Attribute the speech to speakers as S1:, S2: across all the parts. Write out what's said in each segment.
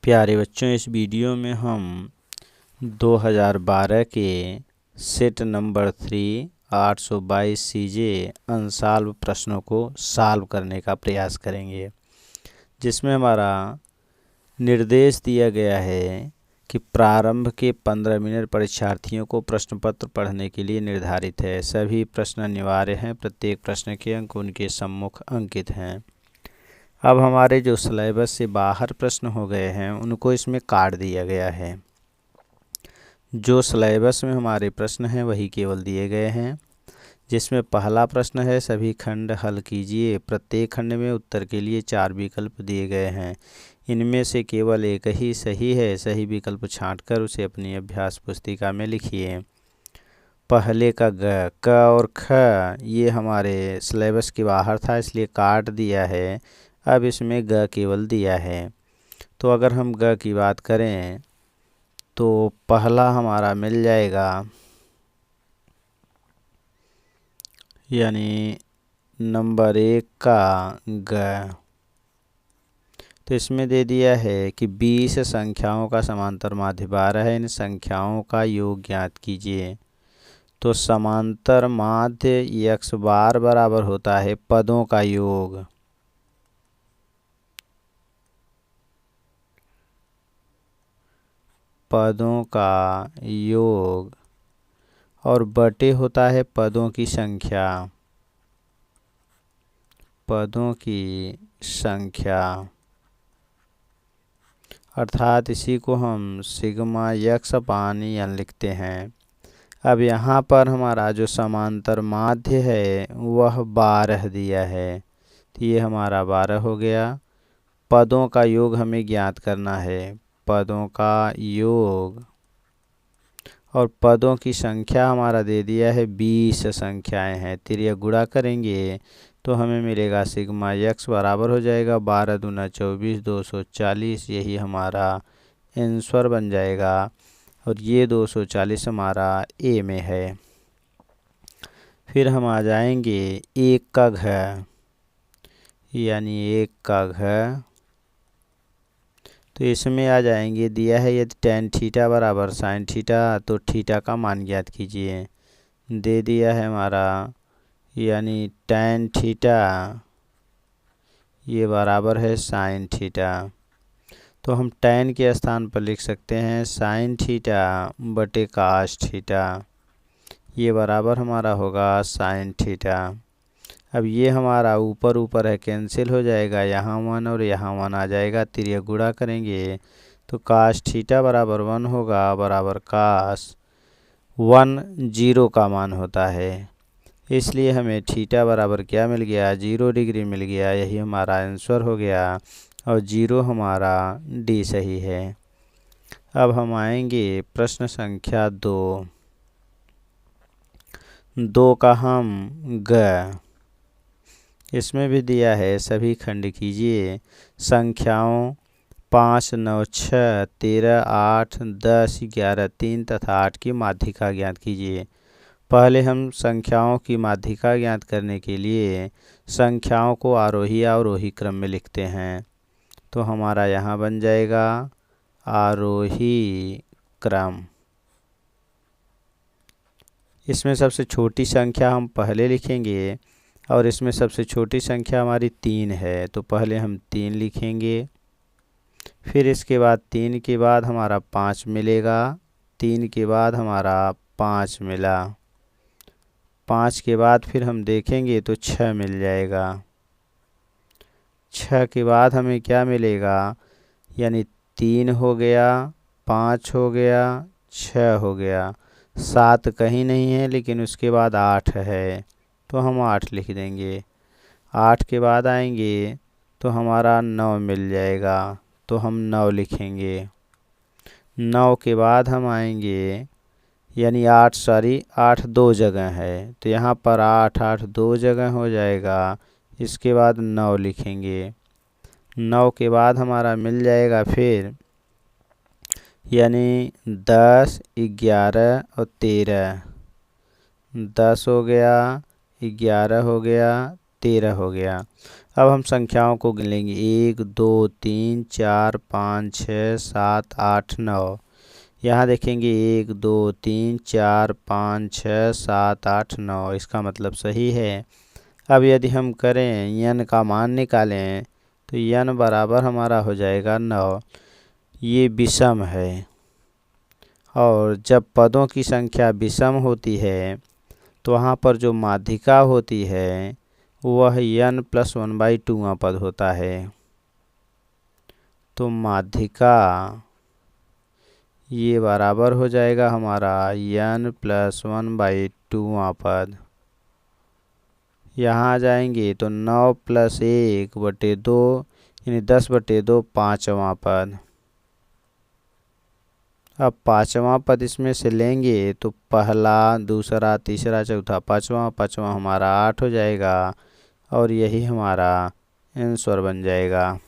S1: प्यारे बच्चों, इस वीडियो में हम 2012 के सेट नंबर 3 822 सीजे अनसॉल्व प्रश्नों को सॉल्व करने का प्रयास करेंगे, जिसमें हमारा निर्देश दिया गया है कि प्रारंभ के 15 मिनट परीक्षार्थियों को प्रश्न पत्र पढ़ने के लिए निर्धारित है। सभी प्रश्न अनिवार्य हैं। प्रत्येक प्रश्न के अंक उनके सम्मुख अंकित हैं। अब हमारे जो सिलेबस से बाहर प्रश्न हो गए हैं उनको इसमें काट दिया गया है। जो सिलेबस में हमारे प्रश्न हैं वही केवल दिए गए हैं, जिसमें पहला प्रश्न है सभी खंड हल कीजिए। प्रत्येक खंड में उत्तर के लिए 4 विकल्प दिए गए हैं। इनमें से केवल एक ही सही है। सही विकल्प छांटकर उसे अपनी अभ्यास पुस्तिका में लिखिए। पहले का क और ख ये हमारे सिलेबस के बाहर था, इसलिए काट दिया है। अब इसमें ग केवल दिया है। तो अगर हम ग की बात करें तो पहला हमारा मिल जाएगा, यानी नंबर 1 का ग। तो इसमें दे दिया है कि 20 संख्याओं का समांतर माध्य 12 है। इन संख्याओं का योग ज्ञात कीजिए। तो समांतर माध्य x बार बराबर होता है पदों का योग। पदों का योग और बटे होता है पदों की संख्या। पदों की संख्या अर्थात इसी को हम सिग्मा x अपान n लिखते हैं। अब यहाँ पर हमारा जो समांतर माध्य है वह 12 दिया है, तो ये हमारा 12 हो गया। पदों का योग हमें ज्ञात करना है। पदों का योग और पदों की संख्या हमारा दे दिया है 20 संख्याएं हैं। तिर्यक गुणा करेंगे तो हमें मिलेगा सिग्मा x बराबर हो जाएगा 12 दूना 24 240। यही हमारा आंसर बन जाएगा और ये 240 हमारा ए में है। फिर हम आ जाएंगे 1 का घ, यानी 1 का घ। तो इसमें आ जाएंगे, दिया है यदि tan थीटा बराबर sin थीटा तो थीटा का मान ज्ञात कीजिए। दे दिया है हमारा, यानी tan थीटा ये बराबर है sin थीटा। तो हम tan के स्थान पर लिख सकते हैं sin थीटा बटे cos थीटा। ये बराबर हमारा होगा sin थीटा। अब ये हमारा ऊपर ऊपर है, कैंसिल हो जाएगा। यहाँ 1 और यहाँ 1 आ जाएगा। तिर्यक गुणा करेंगे तो cos थीटा बराबर 1 होगा, बराबर cos 1 0 का मान होता है। इसलिए हमें थीटा बराबर क्या मिल गया, 0 डिग्री मिल गया। यही हमारा आंसर हो गया और 0 हमारा डी सही है। अब हम आएंगे प्रश्न संख्या 2 का हम ग। इसमें भी दिया है सभी खंड कीजिए। संख्याओं 5 9 6 13 8 10 11 3 तथा 8 की माध्यिका ज्ञात कीजिए। पहले हम संख्याओं की माध्यिका ज्ञात करने के लिए संख्याओं को आरोही अवरोही क्रम में लिखते हैं। तो हमारा यहाँ बन जाएगा आरोही क्रम। इसमें सबसे छोटी संख्या हम पहले लिखेंगे और इसमें सबसे छोटी संख्या हमारी 3 है, तो पहले हम 3 लिखेंगे। फिर इसके बाद 3 के बाद हमारा 5 मिलेगा। 3 के बाद हमारा 5 मिला। 5 के बाद फिर हम देखेंगे तो 6 मिल जाएगा। 6 के बाद हमें क्या मिलेगा, यानी 3 हो गया, 5 हो गया, 6 हो गया। 7 कहीं नहीं है, लेकिन उसके बाद 8 है, तो हम 8 लिख देंगे। 8 के बाद आएंगे तो हमारा 9 मिल जाएगा, तो हम 9 लिखेंगे। 9 के बाद हम आएंगे, यानी 8 दो जगह है, तो यहाँ पर 8 दो जगह हो जाएगा। इसके बाद 9 लिखेंगे। 9 के बाद हमारा मिल जाएगा फिर, यानी 10 11 और 13। 10 हो गया, 11 हो गया, 13 हो गया। अब हम संख्याओं को गिन लेंगे 1 2 3 4 5 6 7 8 9। यहाँ देखेंगे 1 2 3 4 5 6 7 8 9, इसका मतलब सही है। अब यदि हम करें n का मान निकालें तो n बराबर हमारा हो जाएगा 9। ये विषम है, और जब पदों की संख्या विषम होती है तो वहाँ पर जो माध्यिका होती है वह n+1/2 पद होता है। तो माध्यिका ये बराबर हो जाएगा हमारा n+1/2 पद। यहाँ आ जाएंगे तो 9 + 1/2 यानी 10/2 5वां पद। अब 5वां पद इसमें से लेंगे तो पहला, दूसरा, तीसरा, चौथा, पाँचवां हमारा 8 हो जाएगा, और यही हमारा आंसर बन जाएगा।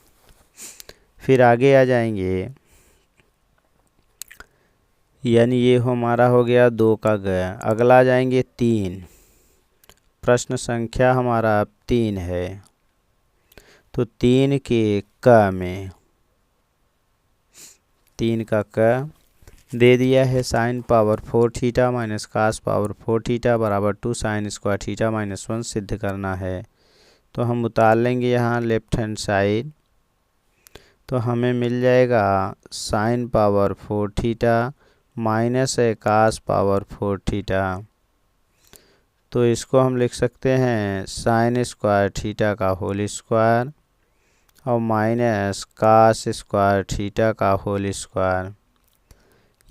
S1: फिर आगे आ जाएंगे, यानी ये हमारा हो गया 2 का ग। अगला आ जाएंगे 3। प्रश्न संख्या हमारा 3 है। तो 3 के क में 3 का क दे दिया है sin power 4 theta minus cos power 4 theta बराबर 2 sin स्क्वायर थीटा माइनस 1 सिद्ध करना है। तो हम उतार लेंगे यहाँ लेफ्ट हैंड साइड, तो हमें मिल जाएगा sin पावर 4 थीटा माइनस है cos पावर 4 थीटा। तो इसको हम लिख सकते हैं sin स्क्वायर थीटा का होल स्क्वायर और माइनस cos स्क्वायर थीटा का होल स्क्वायर।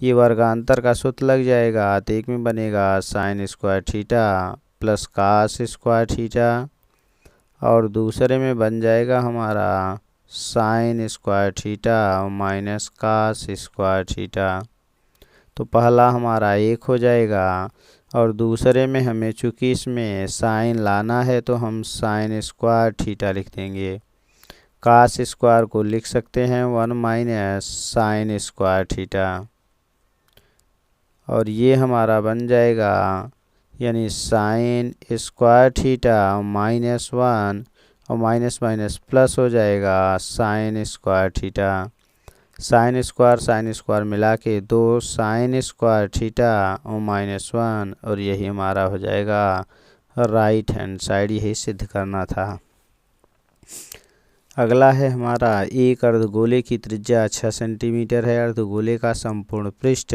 S1: ये वर्गांतर का सूत्र लग जाएगा, तो एक में बनेगा sin square theta plus cos square theta, और दूसरे में बन जाएगा हमारा sin square theta minus cos square theta. तो पहला हमारा 1 हो जाएगा, और दूसरे में हमें चूँकि इसमें साइन लाना है तो हम sin स्क्वायर थीटा लिख देंगे। cos स्क्वायर को लिख सकते हैं 1 माइनस sin स्क्वायर थीटा, और ये हमारा बन जाएगा यानी sin स्क्वायर थीटा माइनस 1 और माइनस माइनस प्लस हो जाएगा sin square theta. sin square मिला के 2 sin स्क्वायर थीटा और माइनस 1, और यही हमारा हो जाएगा राइट हैंड साइड। यही सिद्ध करना था। अगला है हमारा एक अर्धगोले की त्रिज्या 6 सेंटीमीटर है। अर्धगोले का संपूर्ण पृष्ठ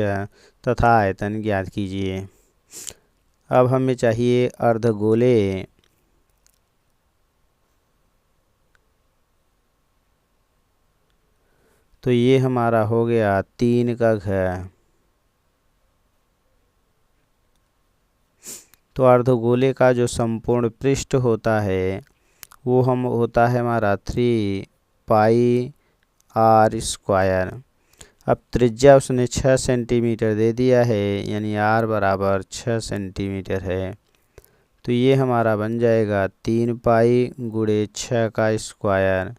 S1: तथा आयतन ज्ञात कीजिए। अब हमें चाहिए अर्धगोले तो ये हमारा हो गया 3 का घ। तो अर्धगोले का जो संपूर्ण पृष्ठ होता है वो होता है हमारा 3 पाई r स्क्वायर। अब त्रिज्या उसने 6 सेंटीमीटर दे दिया है, यानी r बराबर 6 सेंटीमीटर है। तो ये हमारा बन जाएगा 3 पाई गुणे 6 का स्क्वायर,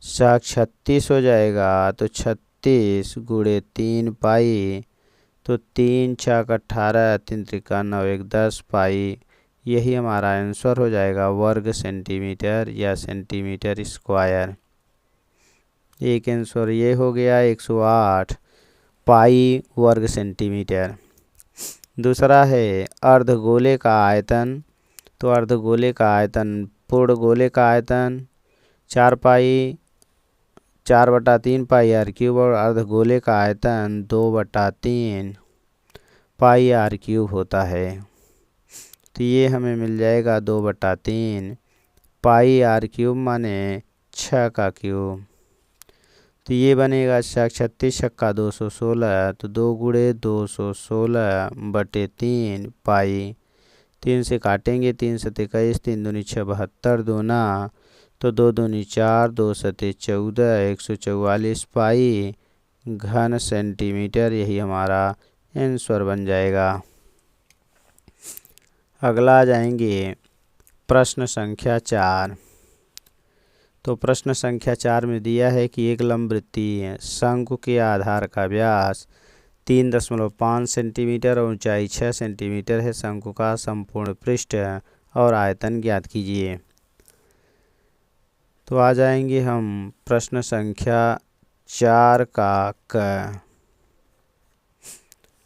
S1: 36 हो जाएगा। तो 36 गुणे 3 पाई, तो 3 छक 18, 3 त्रिका 9 1 10 पाई। यही हमारा आंसर हो जाएगा वर्ग सेंटीमीटर या सेंटीमीटर स्क्वायर। एक आंसर ये हो गया 108 पाई वर्ग सेंटीमीटर। दूसरा है अर्धगोले का आयतन। तो अर्धगोले का आयतन, पूर्ण गोले का आयतन 4/3 पाई r क्यूब, और अर्धगोले का आयतन 2/3 पाई r क्यूब होता है। तो ये हमें मिल जाएगा 2/3 पाई r क्यूब माने 6 का क्यूब। तो ये बनेगा 36 छक्का 216, तो 2 गुणे 216/3 पाई। 3 से काटेंगे, 3 सते 21, 3 दूनी 6 72, दूना तो 2 दूनी 4, 2 सते 14, 144 पाई घन सेंटीमीटर। यही हमारा आंसर बन जाएगा। अगला आ जाएंगे प्रश्न संख्या 4। तो प्रश्न संख्या 4 में दिया है कि एक लंबवृत्तीय शंकु के आधार का व्यास 3.5 सेंटीमीटर और ऊंचाई 6 सेंटीमीटर है। शंकु का संपूर्ण पृष्ठ और आयतन ज्ञात कीजिए। तो आ जाएंगे हम प्रश्न संख्या 4 का क।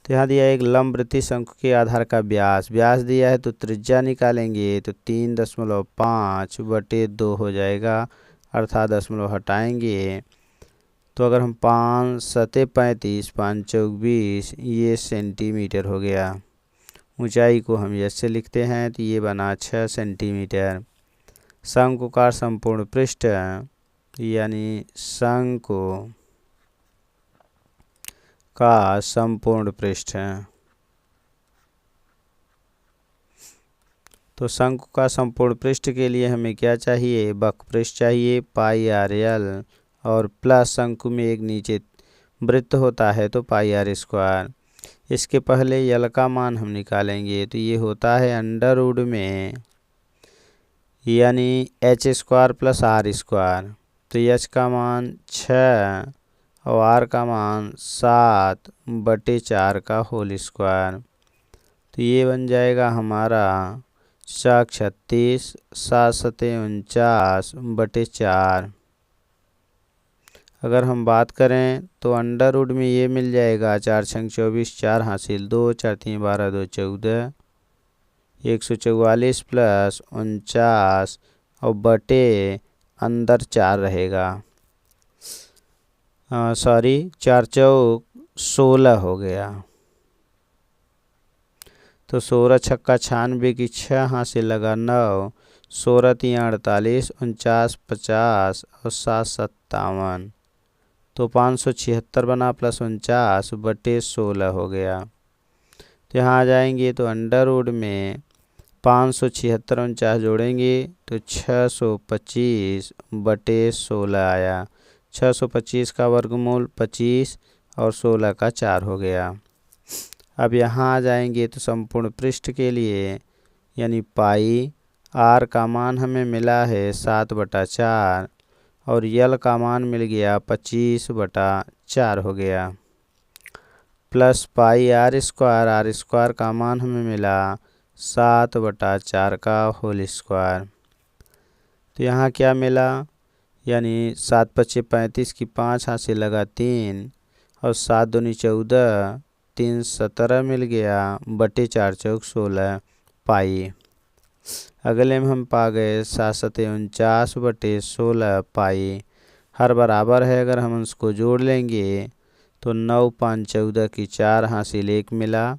S1: तो यहाँ दिया एक लंबवृत्तीय शंकु के आधार का व्यास दिया है, तो त्रिज्या निकालेंगे तो 3.5/2 हो जाएगा, अर्थात दशमलव हटाएंगे तो अगर हम 5 सते 35 5 चौक 20 ये सेंटीमीटर हो गया। ऊंचाई को हम ऐसे लिखते हैं तो ये बना 6 सेंटीमीटर। शंकु का संपूर्ण पृष्ठ यानी शंकु का संपूर्ण पृष्ठ है, तो शंकु का संपूर्ण पृष्ठ के लिए हमें क्या चाहिए, वक्रपृष्ठ चाहिए πr/l और प्लस शंकु में एक नीचे वृत्त होता है तो πr²। इसके पहले यल का मान हम निकालेंगे तो ये होता है अंडर रूट में यानी h² + r²। तो h का मान 6 और r का मान 7/4 का होल स्क्वायर। तो ये बन जाएगा हमारा 36 7 सते 49/4। अगर हम बात करें तो अंडर रूट में ये मिल जाएगा 4 छंग 24 4 हासिल 2 4 3 12 2 14 144 + 49 और बटे अंदर 4 रहेगा, सॉरी 4 चौक 16 हो गया। तो 16 छक्का 96 की 6 हासिल लगा 9 16 3 48 49 50 और 7 57, तो 576 बना प्लस 49/16 हो गया। तो यहाँ आ जाएंगे तो अंडर रूट में 576 49 जोड़ेंगे तो 625/16 आया। 625 का वर्गमूल 25 और 16 का 4 हो गया। अब यहाँ आ जाएंगे तो संपूर्ण पृष्ठ के लिए यानी पाई r का मान हमें मिला है 7/4 और यल का मान मिल गया 25/4 हो गया, प्लस πr² का मान हमें मिला 7/4 का होल स्क्वायर। तो यहाँ क्या मिला, यानी 7 × 5 = 35 की 5 हासिल लगा 3 और 7 दूनी 14 3 17 मिल गया बटे 4 चौक 16 पाई। अगले में हम पा गए 7 सते 49/16 पाई। हर बराबर है, अगर हम उसको जोड़ लेंगे तो 9 5 14 की 4 हासिल 1 मिला,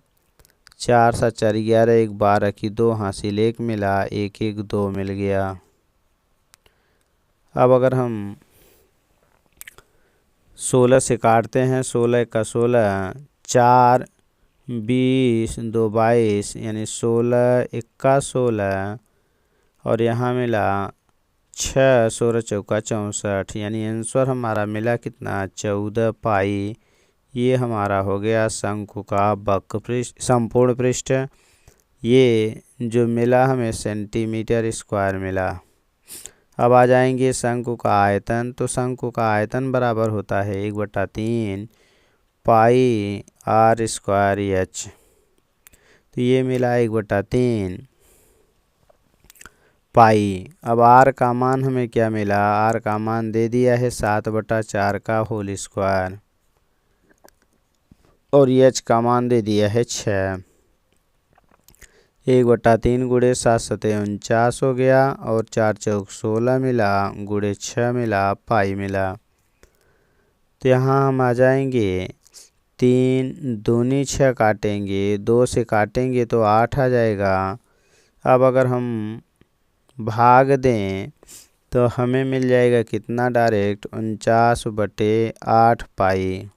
S1: 4 7 4 11 1 12 की 2 हासिल 1 मिला, 1 1 2 मिल गया। अब अगर हम 16 से काटते हैं, 16 का 16 4 20 2 22 यानी 16 1 16 और यहाँ मिला 6 16 चौका 64 यानी आंसर हमारा मिला कितना 14 पाई। ये हमारा हो गया शंकु का वक्रपृष्ठ संपूर्ण पृष्ठ। ये जो मिला हमें सेंटीमीटर स्क्वायर मिला। अब आ जाएंगे शंकु का आयतन। तो शंकु का आयतन बराबर होता है 1/3 पाई r² h। तो ये मिला 1/3 पाई। अब r का मान हमें क्या मिला, r का मान दे दिया है 7/4 का होल स्क्वायर और h का मान दे दिया है 6। 1/3 × 7 सते 49 हो गया और 4 चौक 16 मिला × 6 मिला पाई मिला। तो यहाँ हम आ जाएंगे 3 दूनी 6 काटेंगे, 2 से काटेंगे तो 8 आ जाएगा। अब अगर हम भाग दें तो हमें मिल जाएगा कितना डायरेक्ट 49/8 पाई,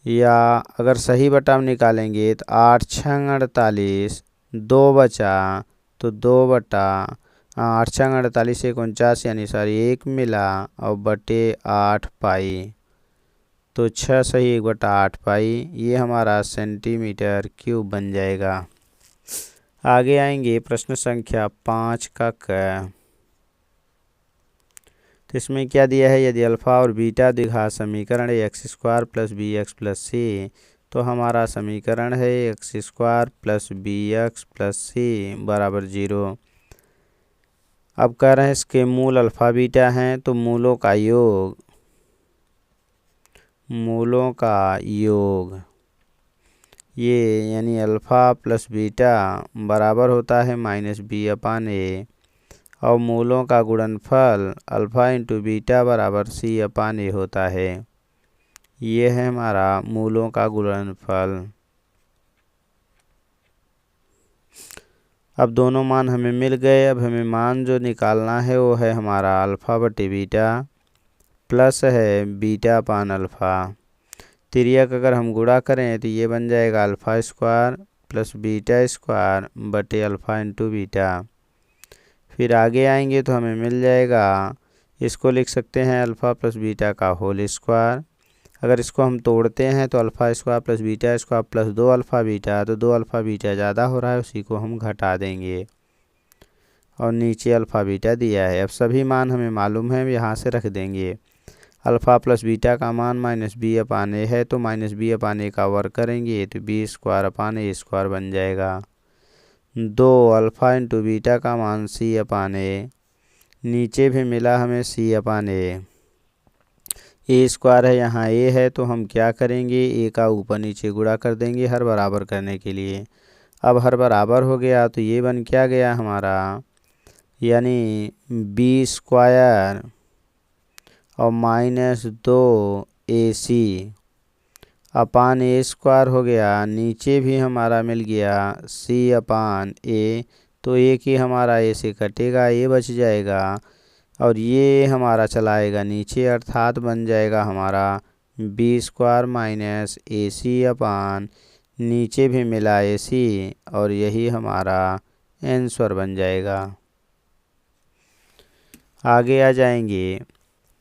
S1: या अगर सही बटाव निकालेंगे तो 8 छंग 48 2 बचा तो 2/8 छंग 48 1 49 यानी सॉरी 1 मिला और बटे 8 पाई। तो 6 सही 1/8 पाई। ये हमारा सेंटीमीटर क्यूब बन जाएगा। आगे आएंगे प्रश्न संख्या 5 का क। तो इसमें क्या दिया है, यदि अल्फा और बीटा द्विघात समीकरण है x² + bx + c, तो हमारा समीकरण है x² + bx + c = 0। अब कह रहे हैं इसके मूल अल्फ़ा बीटा हैं, तो मूलों का योग ये यानी अल्फ़ा प्लस बीटा बराबर होता है -b/a, और मूलों का गुणनफल अल्फ़ा इंटू बीटा बराबर c/a होता है। ये है हमारा मूलों का गुणनफल। अब दोनों मान हमें मिल गए। अब हमें मान जो निकालना है वो है हमारा अल्फ़ा बटे बीटा प्लस है बीटा अपान अल्फ़ा। तिर्यक अगर हम गुणा करें तो ये बन जाएगा alpha square plus beta square बटे अल्फ़ा इंटू बीटा। फिर आगे आएंगे तो हमें मिल जाएगा, इसको लिख सकते हैं अल्फ़ा प्लस बीटा का होल स्क्वायर। अगर इसको हम तोड़ते हैं तो alpha square plus beta square plus 2 alpha beta, तो 2 अल्फ़ा बीटा ज़्यादा हो रहा है, उसी को हम घटा देंगे और नीचे अल्फ़ा बीटा दिया है। अब सभी मान हमें मालूम है, यहाँ से रख देंगे। अल्फ़ा प्लस बीटा का मान -b/a है, तो -b/a का वर्ग करेंगे तो b square upon a square बन जाएगा। 2 अल्फ़ा इंटू बीटा का मान c/a, नीचे भी मिला हमें c/a। ए स्क्वायर है, यहाँ ए है, तो हम क्या करेंगे, ए का ऊपर नीचे गुणा कर देंगे हर बराबर करने के लिए। अब हर बराबर हो गया तो ये बन क्या गया हमारा, यानी बी स्क्वायर और -2ac अपान ए स्क्वायर हो गया। नीचे भी हमारा मिल गया c/a, तो एक ही हमारा ए से कटेगा, ये बच जाएगा और ये हमारा चलाएगा नीचे, अर्थात बन जाएगा हमारा बी स्क्वायर -ac अपान नीचे भी मिला ac, और यही हमारा आंसर बन जाएगा। आगे आ जाएंगे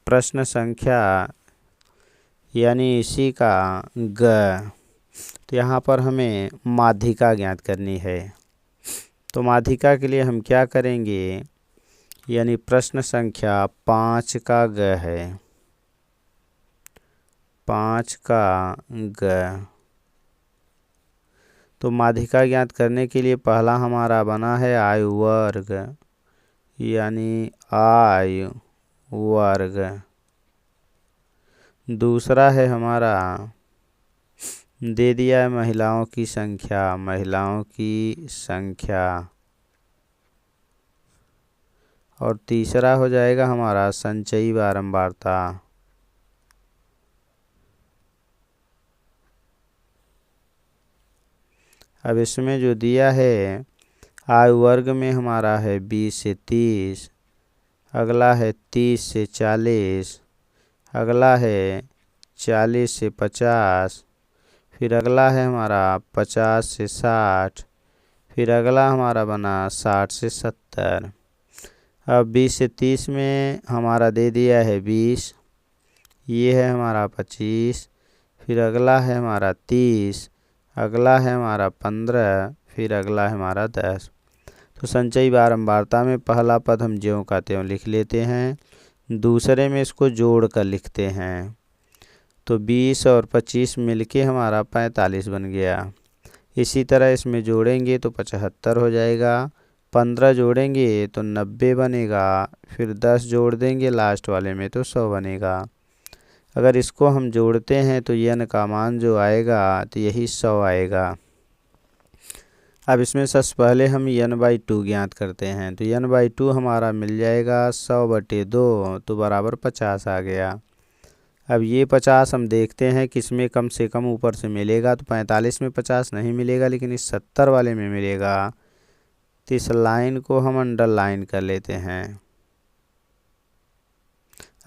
S1: प्रश्न संख्या यानी इसी का ग। तो यहाँ पर हमें माध्यिका ज्ञात करनी है। तो माध्यिका के लिए हम क्या करेंगे, यानी प्रश्न संख्या 5 का ग है, 5 का ग। तो माध्यिका ज्ञात करने के लिए पहला हमारा बना है आयु वर्ग, यानी आयु वर्ग। दूसरा है हमारा दे दिया है महिलाओं की संख्या, और तीसरा हो जाएगा हमारा संचयी बारंबारता। अब इसमें जो दिया है आयु वर्ग में हमारा है 20 से 30, अगला है 30 से 40, अगला है 40 से 50, फिर अगला है हमारा 50 से 60, फिर अगला हमारा बना 60 से 70। अब 20 से 30 में हमारा दे दिया है 20, ये है हमारा 25, फिर अगला है हमारा 30, अगला है हमारा 15, फिर अगला है हमारा 10। तो संचयी बारंबारता में पहला पद हम ज्यों का त्यों लिख लेते हैं, दूसरे में इसको जोड़ कर लिखते हैं। तो 20 और 25 मिलके हमारा 45 बन गया। इसी तरह इसमें जोड़ेंगे तो 75 हो जाएगा, 15 जोड़ेंगे तो 90 बनेगा, फिर 10 जोड़ देंगे लास्ट वाले में तो 100 बनेगा। अगर इसको हम जोड़ते हैं तो n का मान जो आएगा तो यही 100 आएगा। अब इसमें सबसे पहले हम n/2 ज्ञात करते हैं। तो n/2 हमारा मिल जाएगा 100/2, तो बराबर 50 आ गया। अब ये 50 हम देखते हैं किसमें कम से कम ऊपर से मिलेगा, तो 45 में 50 नहीं मिलेगा, लेकिन इस 70 वाले में मिलेगा। तो इस लाइन को हम अंडरलाइन कर लेते हैं।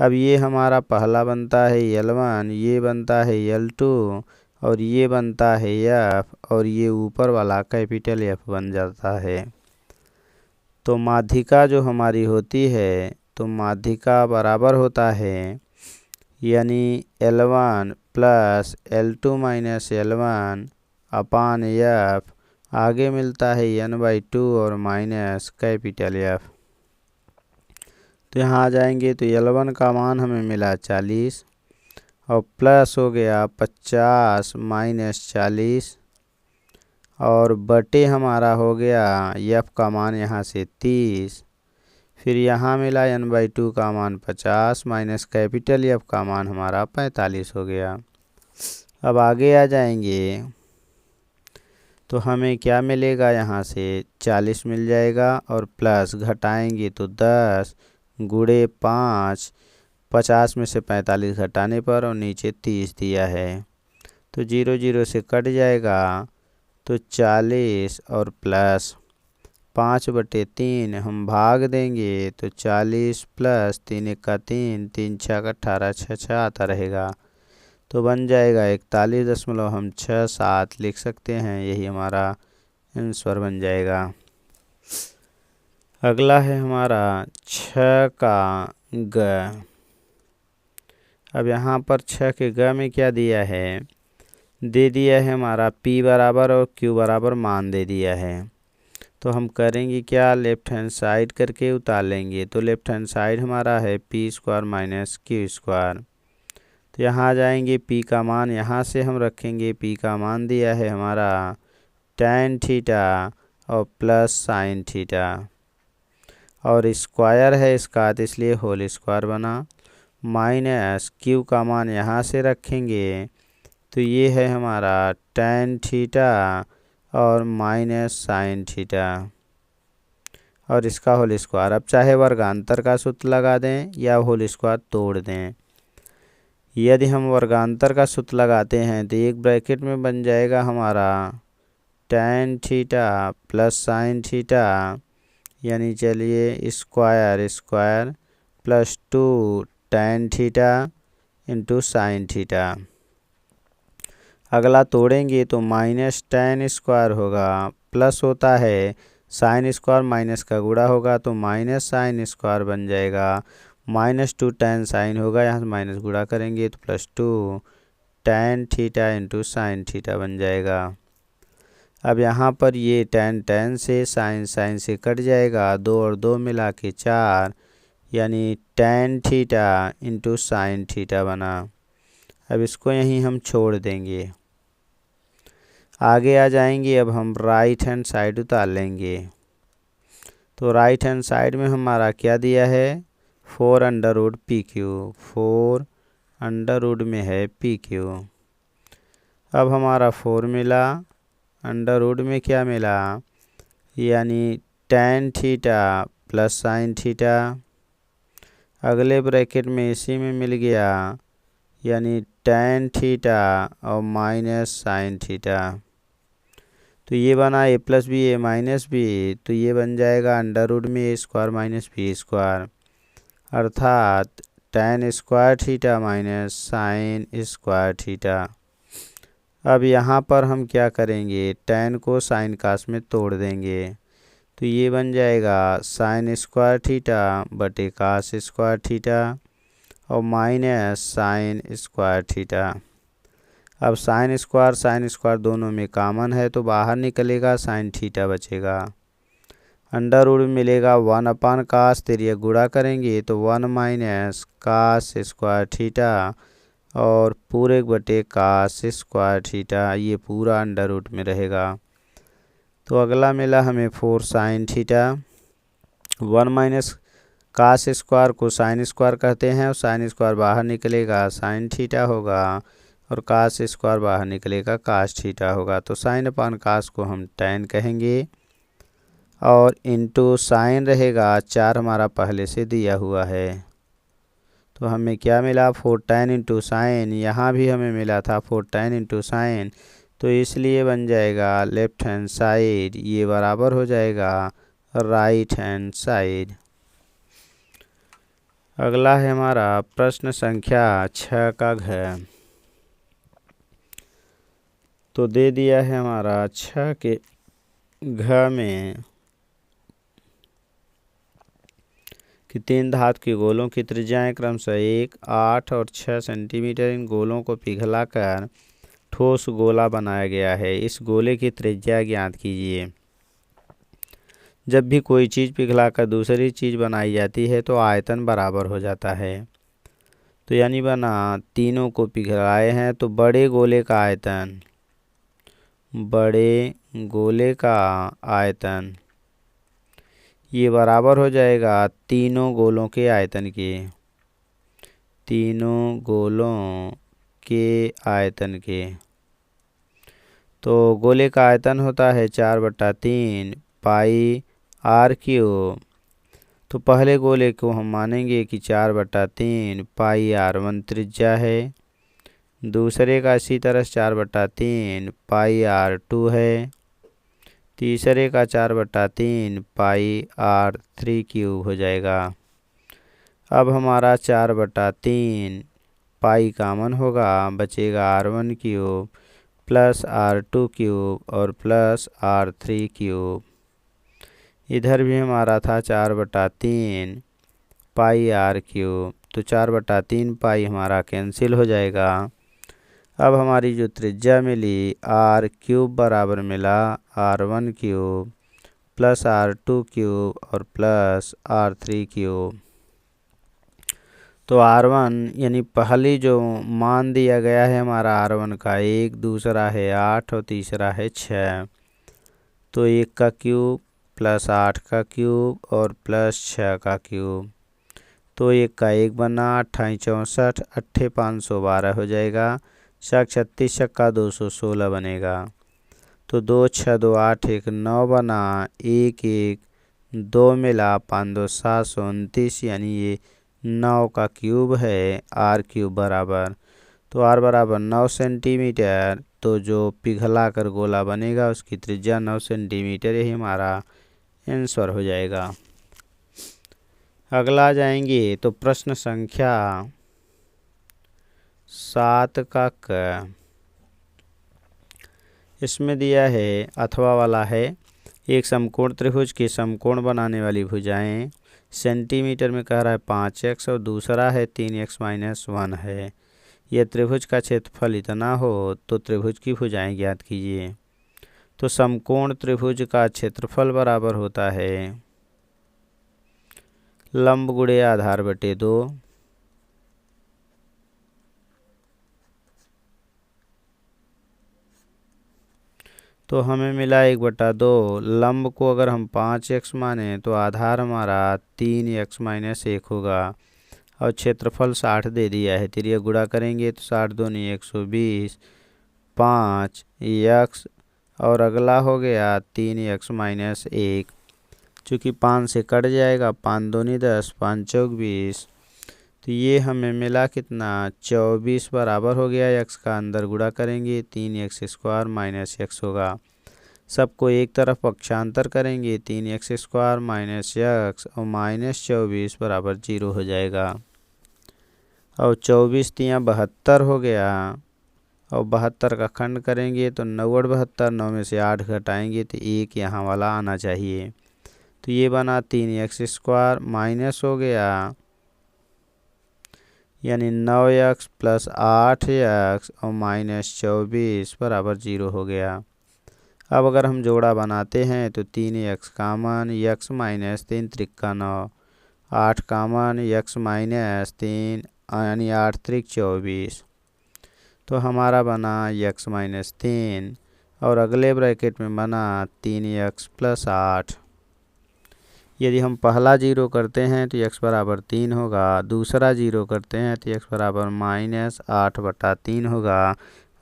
S1: अब ये हमारा पहला बनता है L1, ये बनता है L2, और ये बनता है F, और ये ऊपर वाला कैपिटल F बन जाता है। तो माध्यिका जो हमारी होती है, तो माध्यिका बराबर होता है, यानी L1 plus L2 minus L1 अपान F, आगे मिलता है n/2 और माइनस कैपिटल F। तो यहाँ आ जाएंगे तो L1 का मान हमें मिला 40, और प्लस हो गया 50 माइनस 40, और बटे हमारा हो गया F का मान यहाँ से 30, फिर यहाँ मिला n/2 का मान 50 माइनस कैपिटल F का मान हमारा 45 हो गया। अब आगे आ जाएंगे तो हमें क्या मिलेगा, यहाँ से 40 मिल जाएगा और प्लस घटाएंगे तो 10 गुणे 5, 50 में से 45 घटाने पर और नीचे 30 दिया है तो 0 0 से कट जाएगा तो 40 और प्लस 5/3 हम भाग देंगे तो 40 प्लस 3 1 का 3, 3 6 का 18, 6 6 आता रहेगा तो बन जाएगा 41.67 लिख सकते हैं। यही हमारा आंसर बन जाएगा। अगला है हमारा 6 का ग। अब यहाँ पर 6 के ग में क्या दिया है, दे दिया है हमारा p बराबर और q बराबर मान दे दिया है। तो हम करेंगे क्या, लेफ्ट हैंड साइड करके उतार लेंगे। तो लेफ्ट हैंड साइड हमारा है p² माइनस q²। तो यहाँ आ जाएंगे, p का मान यहाँ से हम रखेंगे। p का मान दिया है हमारा tan थीटा और प्लस साइन थीटा और स्क्वायर है इसका तो इसलिए होल स्क्वायर बना। माइनस q का मान यहाँ से रखेंगे तो ये है हमारा tan थीटा और माइनस साइन थीटा और इसका होल स्क्वायर। अब चाहे वर्गांतर का सूत्र लगा दें या होल स्क्वायर तोड़ दें। यदि हम वर्गांतर का सूत्र लगाते हैं तो एक ब्रैकेट में बन जाएगा हमारा tan theta plus sine theta, यानी चलिए square square plus 2 tan theta into sine theta. अगला तोड़ेंगे तो माइनस tan स्क्वायर होगा, प्लस होता है साइन स्क्वायर माइनस का गुणा होगा तो माइनस साइन स्क्वायर बन जाएगा। -2 tan साइन होगा, यहाँ से माइनस गुणा करेंगे तो +2 tan theta into sine theta बन जाएगा। अब यहाँ पर ये tan से साइन से कट जाएगा, 2 और 2 मिला के 4, यानी tan theta into sine theta बना। अब इसको यहीं हम छोड़ देंगे। आगे आ जाएंगे, अब हम राइट हैंड साइड उतार लेंगे। तो राइट हैंड साइड में हमारा क्या दिया है, 4√PQ, 4 में है PQ। अब हमारा 4 मिला, अंडर में क्या मिला, यानी tan theta plus sine theta. अगले ब्रैकेट में इसी में मिल गया, यानी tan थीटा और माइनस साइन थीटा। तो ये बना a plus B a minus B, तो ये बन जाएगा अंडर में a² माइनस b², अर्थात tan² theta minus sine square theta. अब यहाँ पर हम क्या करेंगे, tan को साइन कास में तोड़ देंगे तो ये बन जाएगा sin² थीटा बटे cos² थीटा और माइनस साइन स्क्वायर थीटा। अब साइन स्क्वायर दोनों में कॉमन है तो बाहर निकलेगा, साइन थीटा बचेगा। अंडर रूट में मिलेगा 1/cos, तेरिया गुणा करेंगे तो 1 माइनस cos² थीटा और पूरे बटे cos² थीटा, ये पूरा अंडर रूट में रहेगा। तो अगला मिला हमें 4 साइन थीटा। 1 माइनस cos² को साइन स्क्वायर कहते हैं और साइन स्क्वायर बाहर निकलेगा साइन थीटा होगा और cos² बाहर निकलेगा cos थीटा होगा। तो sin/cos को हम tan कहेंगे और इंटू साइन रहेगा, 4 हमारा पहले से दिया हुआ है। तो हमें क्या मिला, 4 tan इंटू साइन, यहाँ भी हमें मिला था 4 tan इंटू साइन, तो इसलिए बन जाएगा लेफ्ट हैंड साइड, ये बराबर हो जाएगा राइट हैंड साइड। अगला है हमारा प्रश्न संख्या 6 का घ। तो दे दिया है हमारा 6 के घ में कि 3 धातु के गोलों की त्रिज्याएं क्रमशः 1, 8 और 6 सेंटीमीटर। इन गोलों को पिघलाकर ठोस गोला बनाया गया है। इस गोले की त्रिज्या ज्ञात कीजिए। जब भी कोई चीज़ पिघलाकर दूसरी चीज़ बनाई जाती है तो आयतन बराबर हो जाता है। तो यानी बना, तीनों को पिघलाए हैं तो बड़े गोले का आयतन ये बराबर हो जाएगा तीनों गोलों के आयतन के, तीनों गोलों के आयतन के। तो गोले का आयतन होता है 4/3 पाई आर क्यूब। तो पहले गोले को हम मानेंगे कि 4/3 पाई R1 त्रिज्या है। दूसरे का इसी तरह 4/3 पाई R2 है। तीसरे का 4/3 पाई R3 क्यूब हो जाएगा। अब हमारा 4/3 पाई कामन होगा, बचेगा R1 cube plus R2 cube और प्लस R3 क्यूब। इधर भी हमारा था 4/3 पाई R क्यूब, तो 4/3 पाई हमारा कैंसिल हो जाएगा। अब हमारी जो त्रिज्या मिली R क्यूब बराबर मिला R1 cube plus R2 cube और प्लस R3 क्यूब। तो R1 यानी पहली जो मान दिया गया है हमारा R1 का 1, दूसरा है 8 और तीसरा है 6। तो 1 का क्यूब प्लस 8 का क्यूब और प्लस 6 का क्यूब। तो 1 का 1 बना, 28 64, 8 512 हो जाएगा। 36 छक्का 216 बनेगा। तो 2 6 2 8 1 9 बना, 1 1 2 मिला, 5 2 729, यानी ये 9 का क्यूब है। R क्यूब बराबर, तो R बराबर 9 सेंटीमीटर। तो जो पिघला कर गोला बनेगा उसकी त्रिज्या 9 सेंटीमीटर, यही हमारा आंसर हो जाएगा। अगला जाएंगे तो प्रश्न संख्या 7 का क। इसमें दिया है अथवा वाला है, एक समकोण त्रिभुज के समकोण बनाने वाली भुजाएं सेंटीमीटर में कह रहा है 5x और दूसरा है 3x-1 है। यह त्रिभुज का क्षेत्रफल इतना हो तो त्रिभुज की भुजाएं ज्ञात कीजिए। तो समकोण त्रिभुज का क्षेत्रफल बराबर होता है लंब गुणे आधार बटे 2। तो हमें मिला 1/2। लंब को अगर हम 5x माने तो आधार हमारा 3x-1 होगा और क्षेत्रफल 60 दे दिया है। तिर्यक गुणा करेंगे तो 60 दूनी 120, 5x और अगला हो गया 3x-1। चूँकि 5 से कट जाएगा, 5 दूनी 10, 5 चौक 20। तो ये हमें मिला कितना 24 बराबर हो गया। x का अंदर गुणा करेंगे 3x² - x होगा। सबको एक तरफ पक्षांतर करेंगे 3x² - x और -24 बराबर 0 हो जाएगा। और 24 तियाँ 72 हो गया और 72 का खंड करेंगे तो 90 72, 9 में से 8 घटाएंगे तो 1 यहाँ वाला आना चाहिए। तो ये बना 3x² माइनस हो गया, यानी 9x प्लस 8x और -24 बराबर 0 हो गया। अब अगर हम जोड़ा बनाते हैं तो 3x कामन, x - 3 त्रिक्का 9, 8 कामन, x - 3 यानी 8 त्रिक 24। तो हमारा बना x - 3 और अगले ब्रैकेट में बना 3x प्लस 8। यदि हम पहला जीरो करते हैं तो x बराबर 3 होगा, दूसरा जीरो करते हैं तो x बराबर -8/3 होगा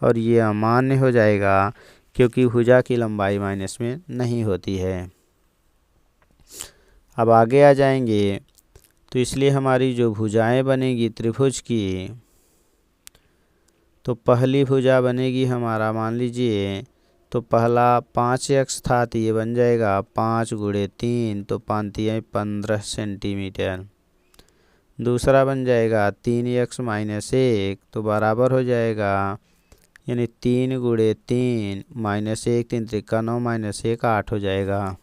S1: और ये अमान्य हो जाएगा क्योंकि भुजा की लंबाई माइनस में नहीं होती है। अब आगे आ जाएंगे तो इसलिए हमारी जो भुजाएं बनेगी त्रिभुज की, तो पहली भुजा बनेगी हमारा, मान लीजिए तो पहला 5x था तो ये बन जाएगा 5 × 3, तो 5 × 15 सेंटीमीटर। दूसरा बन जाएगा 3x - 1, तो बराबर हो जाएगा यानी 3 × 3 - 1, 3 त्रिक्का 9 - 1 8 हो जाएगा।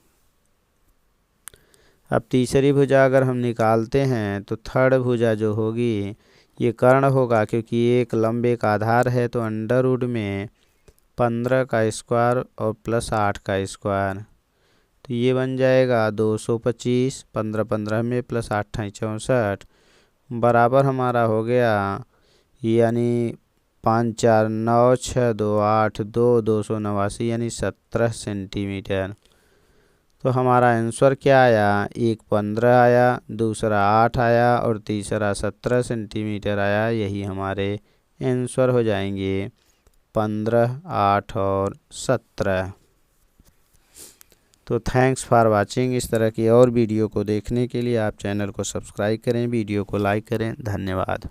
S1: अब तीसरी भुजा अगर हम निकालते हैं तो थर्ड भुजा जो होगी ये कर्ण होगा, क्योंकि एक लंब एक आधार है तो अंडर रूट में 15 का स्क्वायर और प्लस 8 का स्क्वायर। तो ये बन जाएगा 225, 15 15 में प्लस 8 64 बराबर हमारा हो गया, यानी 5 4 9 6 2 8 2 289 यानी 17 सेंटीमीटर। तो हमारा आंसर क्या आया, एक 15 आया, दूसरा 8 आया और तीसरा 17 सेंटीमीटर आया। यही हमारे आंसर हो जाएंगे 15, 8 और 17। तो थैंक्स फॉर वाचिंग। इस तरह की और वीडियो को देखने के लिए आप चैनल को सब्सक्राइब करें, वीडियो को लाइक करें। धन्यवाद।